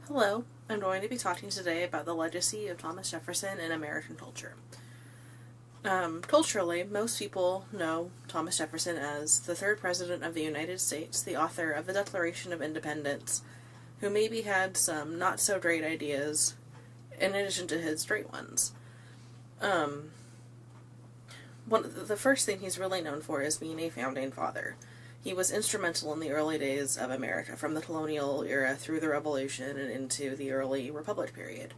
Hello, I'm going to be talking today about the legacy of Thomas Jefferson in American culture. Culturally, most people know Thomas Jefferson as the third president of the United States, the author of the Declaration of Independence, who maybe had some not so great ideas in addition to his great ones. The first thing he's really known for is being a founding father. He was instrumental in the early days of America, from the colonial era through the Revolution and into the early Republic period.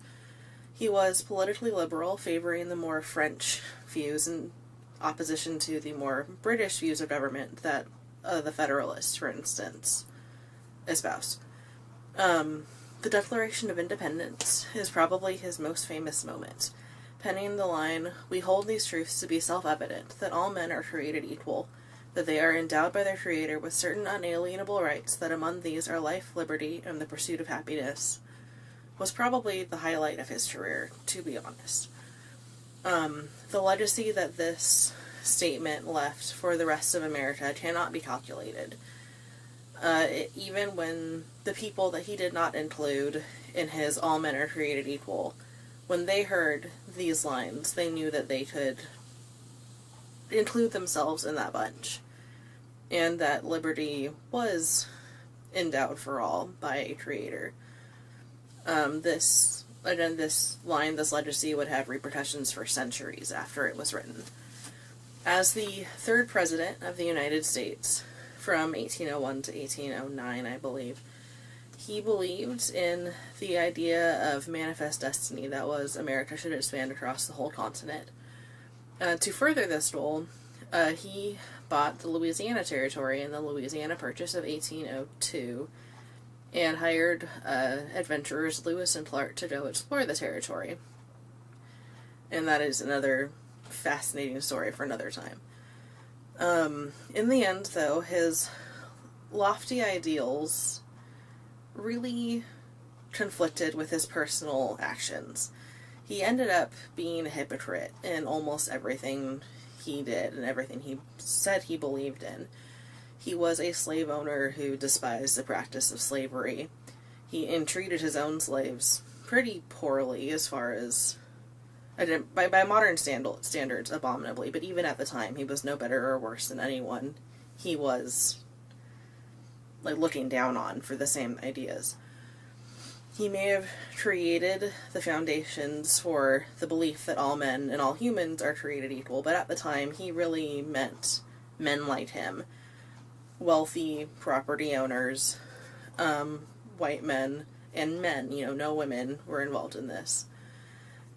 He was politically liberal, favoring the more French views in opposition to the more British views of government that the Federalists, for instance, espoused. The Declaration of Independence is probably his most famous moment, penning the line, "We hold these truths to be self-evident, that all men are created equal, that they are endowed by their Creator with certain unalienable rights, that among these are life, liberty, and the pursuit of happiness," was probably the highlight of his career, to be honest. The legacy that this statement left for the rest of America cannot be calculated. Even when the people that he did not include in his "all men are created equal," when they heard these lines, they knew that they could include themselves in that bunch, and that liberty was endowed for all by a creator. This legacy would have repercussions for centuries after it was written. As the third president of the United States, from 1801 to 1809, I believe, he believed in the idea of manifest destiny, that was, America should expand across the whole continent. To further this goal, he bought the Louisiana Territory in the Louisiana Purchase of 1802 and hired adventurers Lewis and Clark to go explore the territory. And that is another fascinating story for another time. In the end, though, his lofty ideals really conflicted with his personal actions. He ended up being a hypocrite in almost everything he did and everything he said he believed in. He was a slave owner who despised the practice of slavery. He entreated his own slaves pretty poorly, as far as, by modern standards, abominably, but even at the time, he was no better or worse than anyone he was looking down on for the same ideas. He may have created the foundations for the belief that all men and all humans are created equal, but at the time he really meant men like him. Wealthy property owners, white men, and men, no women were involved in this.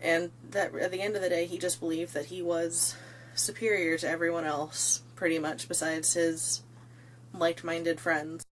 And that at the end of the day, he just believed that he was superior to everyone else, pretty much, besides his like-minded friends.